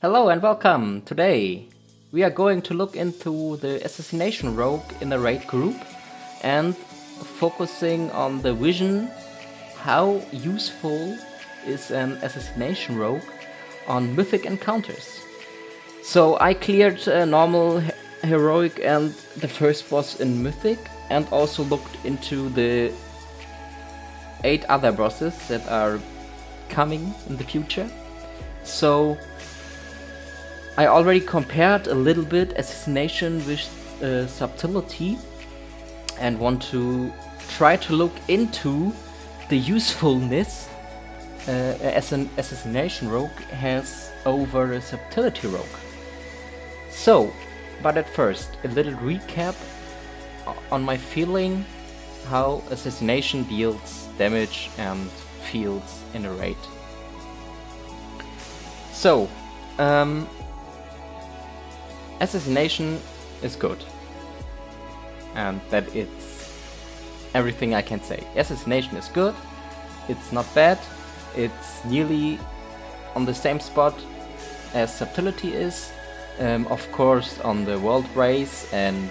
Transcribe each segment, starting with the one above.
Hello and welcome! Today we are going to look into the Assassination Rogue in the raid group and focusing on the vision, how useful is an Assassination Rogue on Mythic encounters. So I cleared normal, heroic and the first boss in Mythic and also looked into the 8 other bosses that are coming in the future. So I already compared a little bit Assassination with Subtlety and want to try to look into the usefulness as an Assassination Rogue has over a Subtlety Rogue. So, but at first, a little recap on my feeling how Assassination deals damage and feels in a raid. So, Assassination is good, and that it's everything I can say. Assassination is good, it's not bad, it's nearly on the same spot as Subtlety is. Of course, on the world race and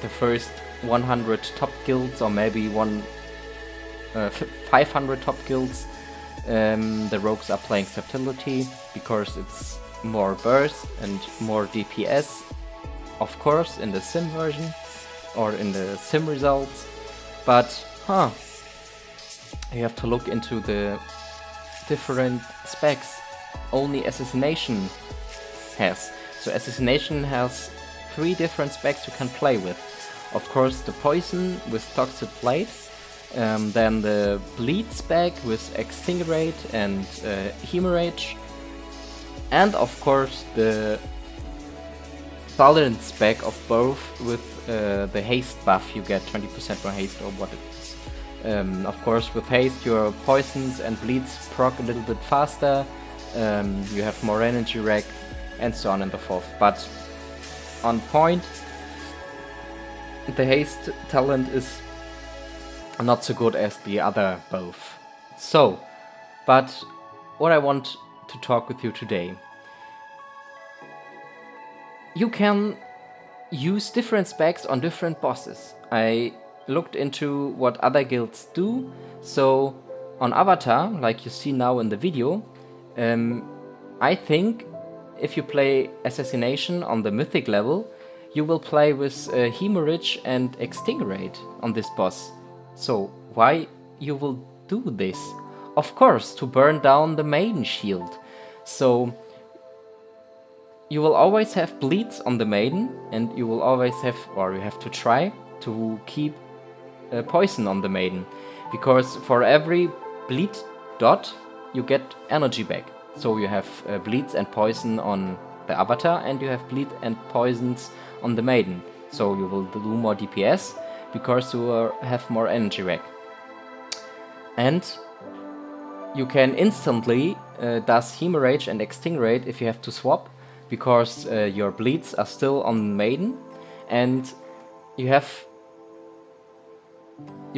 the first 100 top guilds, or maybe 500 top guilds, the rogues are playing Subtlety because it's more burst and more DPS, of course, in the sim version or in the sim results. But you have to look into the different specs only Assassination has. So Assassination has 3 different specs you can play with. Of course, the poison with Toxic Blade, then the bleed spec with Extinguate and Hemorrhage, and of course the Silent spec of both with the haste buff. You get 20% more haste or what it is. Of course, with haste your poisons and bleeds proc a little bit faster, you have more energy rack and so on and so forth. But on point, the haste talent is not so good as the other both. So, but what I want to talk with you today. You can use different specs on different bosses. I looked into what other guilds do. So on Avatar, like you see now in the video, I think if you play Assassination on the Mythic level, you will play with Hemorrhage and Extinguate on this boss. So why you will do this? Of course, to burn down the maiden shield. So you will always have bleeds on the maiden, and you will always have, or you have to try to keep poison on the maiden, because for every bleed dot you get energy back. So you have bleeds and poison on the Avatar, and you have bleed and poisons on the maiden. So you will do more DPS because you have more energy back. And you can instantly does Hemorrhage and Extinguate if you have to swap, because your bleeds are still on maiden, and you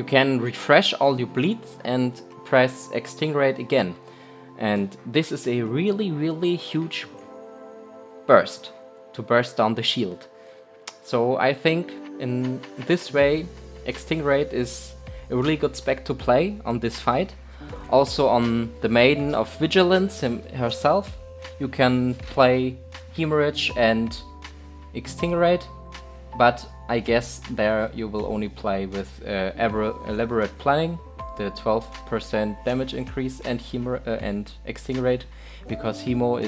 can refresh all your bleeds and press Extinguate again. And this is a really huge burst to burst down the shield. So I think in this way Extinguate is a really good spec to play on this fight. Also on the Maiden of Vigilance herself, you can play Hemorrhage and Extinguate, but I guess there you will only play with Elaborate Planning, the 12% damage increase, and Extinguate, because Hemo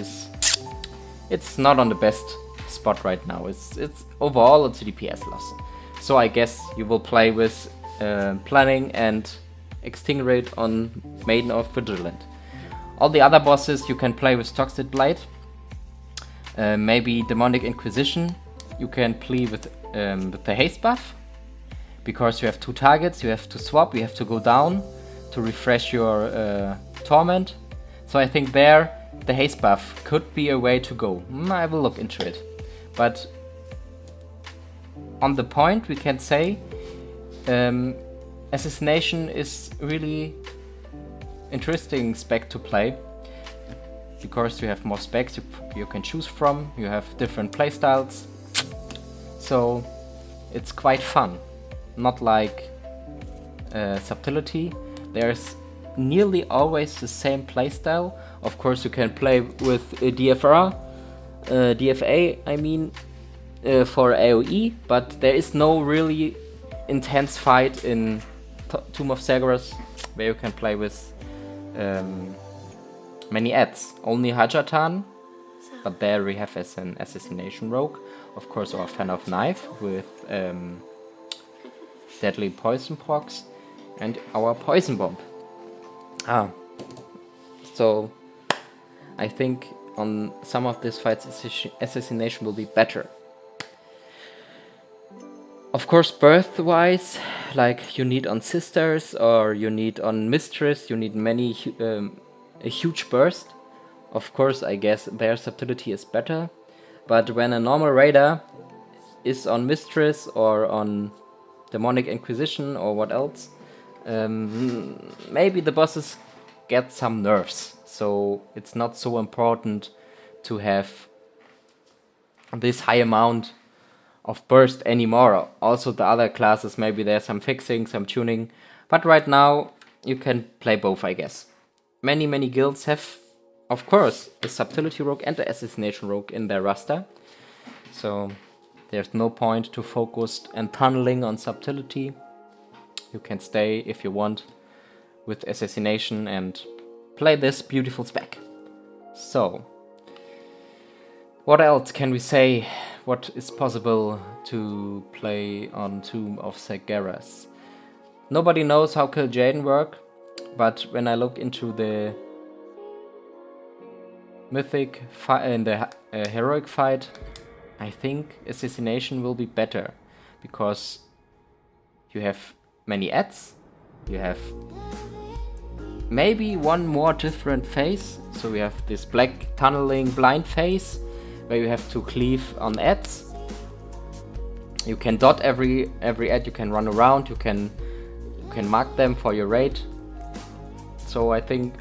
it's not on the best spot right now. It's overall it's a DPS loss. So I guess you will play with Planning and Extinguate on Maiden of Vigilant. All the other bosses you can play with Toxic Blade. Maybe Demonic Inquisition you can play with the haste buff, because you have 2 targets, you have to swap, you have to go down to refresh your Torment. So I think there the haste buff could be a way to go. I will look into it. But on the point we can say Assassination is really interesting spec to play. because you have more specs you can choose from, you have different playstyles, so it's quite fun. Not like Subtlety, there's nearly always the same playstyle. Of course you can play with DFA, I mean, for AoE, but there is no really intense fight in Tomb of Sargeras where you can play with many ads. Only Hajatan, but there we have as an Assassination Rogue, of course our Fan of Knife with Deadly Poison Procs, and our Poison Bomb. So I think on some of these fights Assassination will be better. Of course, birth-wise, like you need on Sisters or you need on Mistress, you need many a huge burst. Of course, I guess their Subtlety is better, but when a normal raider is on Mistress or on Demonic Inquisition or what else, maybe the bosses get some nerfs, so it's not so important to have this high amount of burst anymore. Also the other classes, maybe there's some fixing, some tuning, but right now you can play both, I guess. Many guilds have, of course, a Subtlety Rogue and the Assassination Rogue in their roster, so there's no point to focus and tunneling on Subtlety. You can stay, if you want, with Assassination and play this beautiful spec. So, what else can we say? What is possible to play on Tomb of Sargeras? Nobody knows how Kill Jaden work, but when I look into the Mythic in the heroic fight, I think Assassination will be better, because you have many ads, you have maybe one more different phase, so we have this black tunneling blind phase where you have to cleave on ads. You can dot every ad, you can run around, you can mark them for your raid. So I think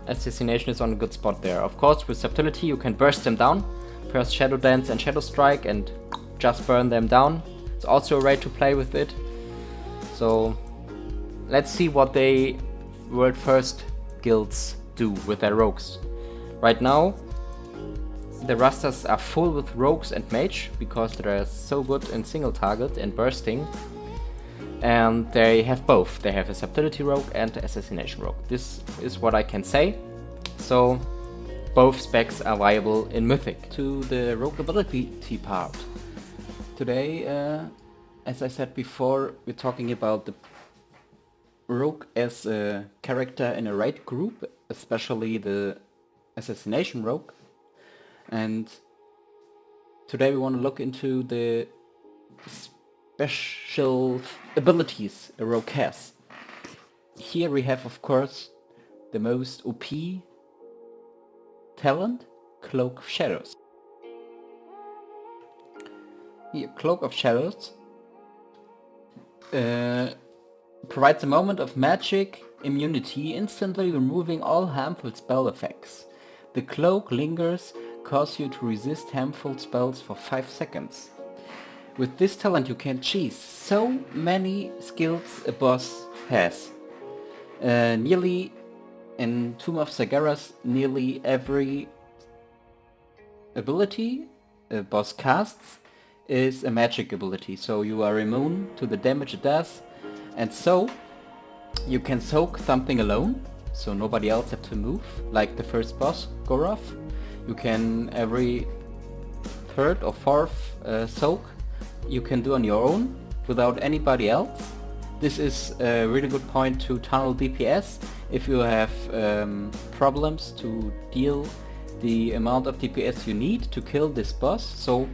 Assassination is on a good spot there. Of course, with Subtlety you can burst them down, first Shadow Dance and Shadow Strike, and just burn them down. It's also a way to play with it. So let's see what the World First guilds do with their rogues. Right now the rosters are full with rogues and mage, because they're so good in single target and bursting, and they have both. They have a Subtlety Rogue and the Assassination Rogue. This is what I can say. So both specs are viable in Mythic. To the rogue ability part. Today, as I said before, we're talking about the rogue as a character in a raid group, especially the Assassination Rogue. And today we want to look into the special abilities a rogue has. Here we have, of course, the most OP talent, Cloak of Shadows. Here, Cloak of Shadows provides a moment of magic immunity, instantly removing all harmful spell effects. The cloak lingers, cause you to resist harmful spells for 5 seconds. With this talent you can cheese so many skills a boss has. Nearly in Tomb of Sargeras, nearly every ability a boss casts is a magic ability, so you are immune to the damage it does, and so you can soak something alone, so nobody else have to move, like the first boss, Goroth. You can every third or fourth soak you can do on your own without anybody else. This is a really good point to tunnel DPS if you have problems to deal the amount of DPS you need to kill this boss. So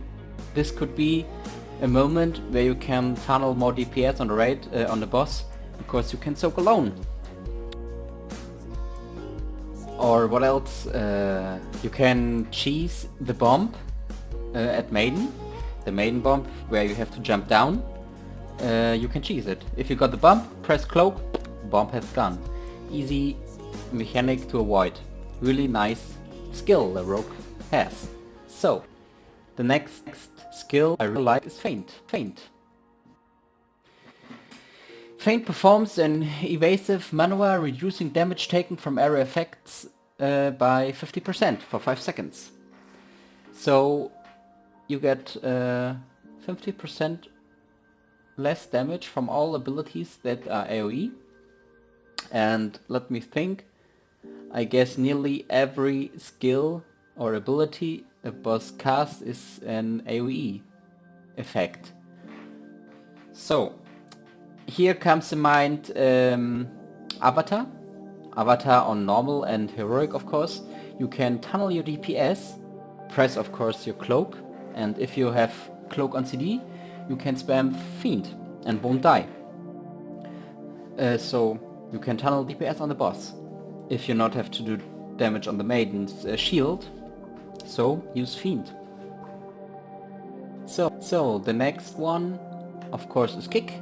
this could be a moment where you can tunnel more DPS on the raid on the boss, because you can soak alone. Or what else? You can cheese the bomb at Maiden. The Maiden bomb where you have to jump down. You can cheese it. If you got the bomb, press cloak, bomb has gone. Easy mechanic to avoid. Really nice skill the rogue has. So, the next skill I really like is Feint. Feint performs an evasive maneuver, reducing damage taken from area effects by 50% for 5 seconds. So you get 50% less damage from all abilities that are AoE. And let me think, I guess nearly every skill or ability a boss casts is an AoE effect. So here comes to mind Avatar on normal and heroic, of course. You can tunnel your DPS, press of course your cloak, and if you have cloak on CD you can spam Fiend and won't die. So you can tunnel DPS on the boss if you not have to do damage on the maiden's shield, so use Fiend. So the next one of course is Kick.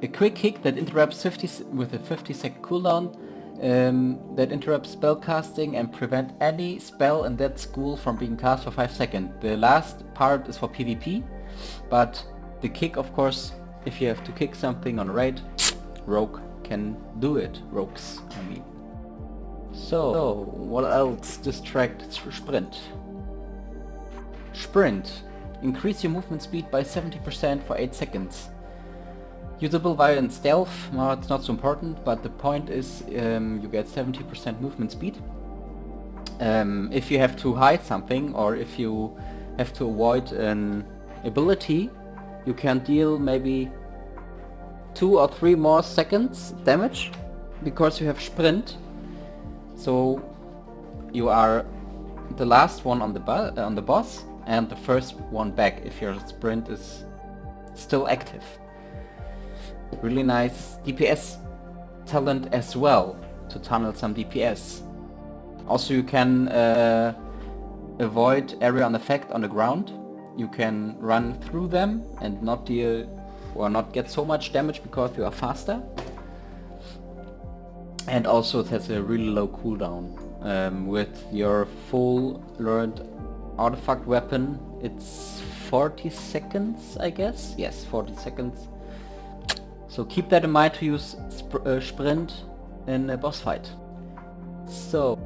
A quick kick that interrupts with a 50-second cooldown that interrupts spell casting and prevent any spell in that school from being cast for 5 seconds. The last part is for PvP, but the kick of course, if you have to kick something on a raid, rogue can do it. Rogues, I mean. So, what else? Distract, sprint. Sprint. Increase your movement speed by 70% for 8 seconds. Usable via in stealth, well, it's not so important, but the point is you get 70% movement speed. If you have to hide something or if you have to avoid an ability, you can deal maybe 2 or 3 more seconds damage because you have sprint. So you are the last one on the boss and the first one back if your sprint is still active. Really nice DPS talent as well to tunnel some DPS. Also you can avoid area on effect on the ground. You can run through them and not deal or not get so much damage because you are faster. And also it has a really low cooldown. With your full learned artifact weapon it's 40 seconds, I guess. Yes, 40 seconds. So keep that in mind to use sprint in a boss fight. So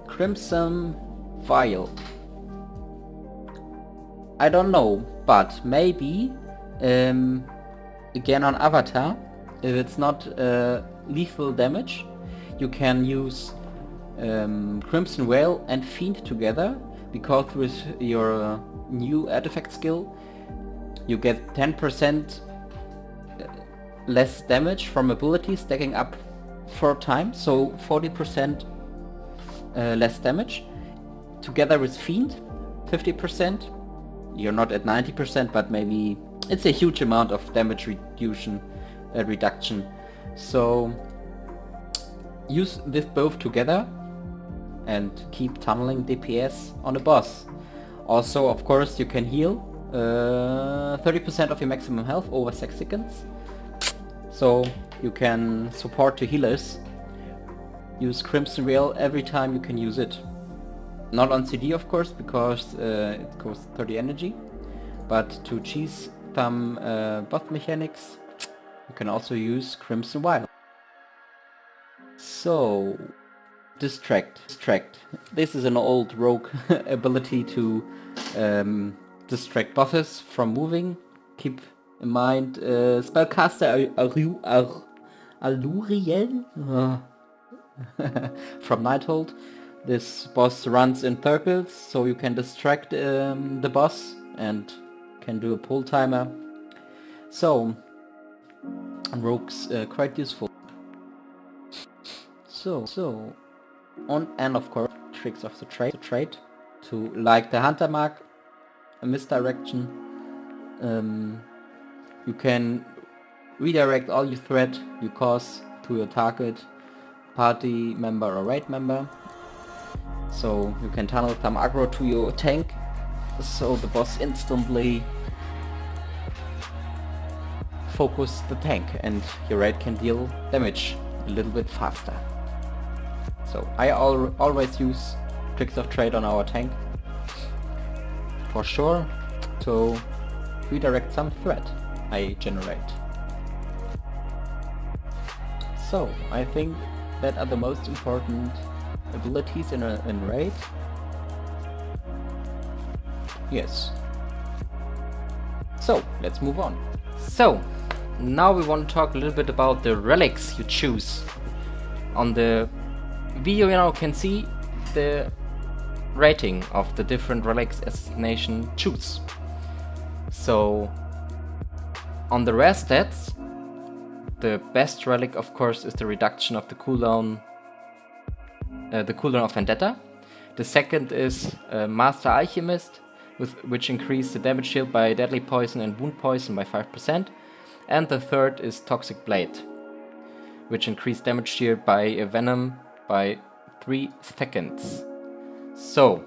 Crimson Vial. I don't know, but maybe again on Avatar, if it's not lethal damage, you can use Crimson Veil and Fiend together, because with your new artifact skill you get 10% less damage from abilities stacking up 4 times, so 40% less damage. Together with Fiend, 50%. You're not at 90%, but maybe it's a huge amount of damage reduction. So use this both together and keep tunneling DPS on a boss. Also, of course, you can heal 30% of your maximum health over 6 seconds. So you can support the healers. Use Crimson Veil every time you can use it. Not on CD of course, because it costs 30 energy. But to cheese some buff mechanics, you can also use Crimson Veil. So, Distract. This is an old rogue ability to distract bosses from moving. Keep in mind spellcaster Aluriel from Nighthold. This boss runs in circles, so you can distract the boss and can do a pull timer. So rogues quite useful. So and of course tricks of the trade to, like the hunter mark, a misdirection. You can redirect all your threat you cause to your target, party member or raid member. So you can tunnel some aggro to your tank, so the boss instantly focus the tank and your raid can deal damage a little bit faster. So I always use Tricks of Trade on our tank, for sure, to redirect some threat I generate. So I think that are the most important abilities in raid. Yes. So let's move on. So now we want to talk a little bit about the relics you choose. On the video, you now can see the rating of the different relics assassination choose. So on the rare stats, the best relic of course is the reduction of the cooldown of Vendetta. The second is Master Alchemist, which increase the damage shield by deadly poison and wound poison by 5%. And the third is Toxic Blade, which increase damage shield by a venom by 3 seconds. So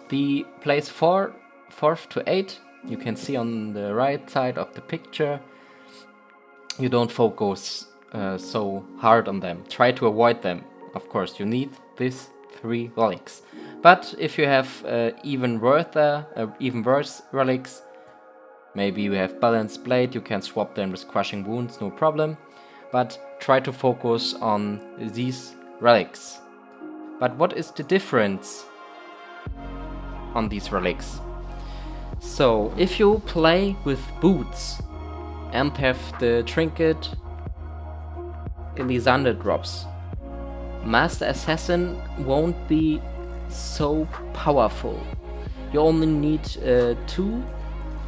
the place 4th to 8, you can see on the right side of the picture. You don't focus so hard on them. Try to avoid them. Of course, you need these 3 relics. But if you have even worse relics, maybe you have Balanced Blade, you can swap them with Crushing Wounds, no problem. But try to focus on these relics. But what is the difference on these relics? So if you play with boots and have the trinket Elisande drops, Master Assassin won't be so powerful. You only need 2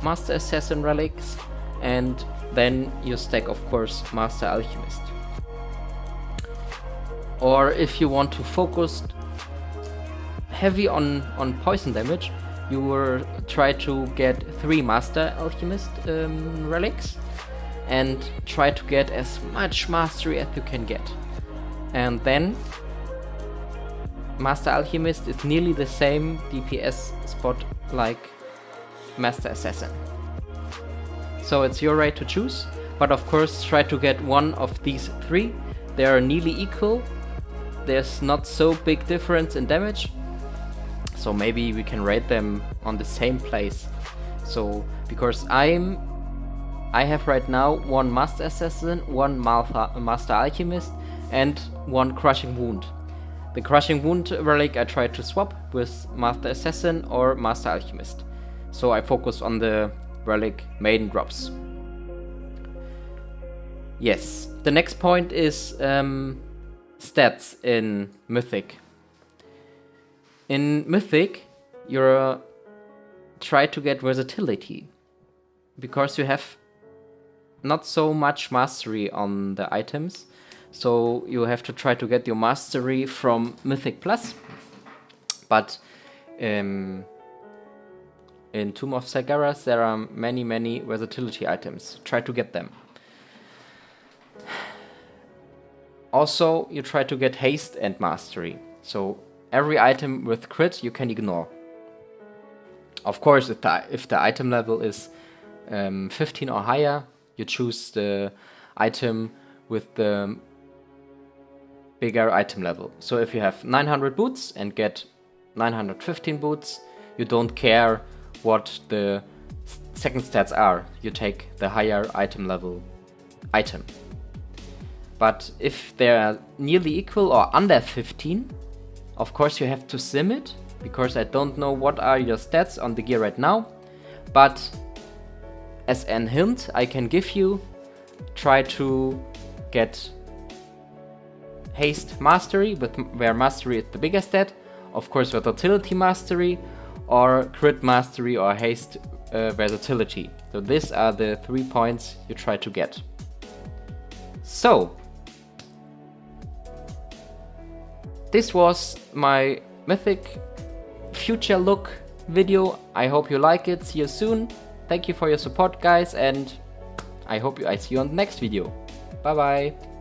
Master Assassin relics, and then you stack of course Master Alchemist. Or if you want to focus heavy on poison damage, you will try to get 3 Master Alchemist relics and try to get as much mastery as you can get. And then Master Alchemist is nearly the same DPS spot like Master Assassin. So it's your right to choose, but of course try to get one of these 3. They are nearly equal. There's not so big difference in damage, so maybe we can rate them on the same place. So because I have right now 1 Master Assassin, 1 Master Alchemist, and 1 Crushing Wound. The Crushing Wound relic I try to swap with Master Assassin or Master Alchemist. So I focus on the relic maiden drops. Yes, the next point is stats in Mythic. In Mythic, you try to get versatility, because you have not so much mastery on the items. So you have to try to get your mastery from Mythic Plus. But in Tomb of Sargeras there are many versatility items. Try to get them. Also, you try to get haste and mastery. So every item with crit you can ignore. Of course, if the item level is 15 or higher, you choose the item with the bigger item level. So if you have 900 boots and get 915 boots, you don't care what the second stats are. You take the higher item level item. But if they are nearly equal or under 15, of course you have to sim it, because I don't know what are your stats on the gear right now. But as an hint I can give you, try to get haste mastery, where mastery is the biggest stat. Of course versatility mastery, or crit mastery, or haste versatility. So these are the 3 points you try to get. So this was my Mythic future look video. I hope you like it. See you soon. Thank you for your support, guys, and I hope I see you on the next video. Bye bye.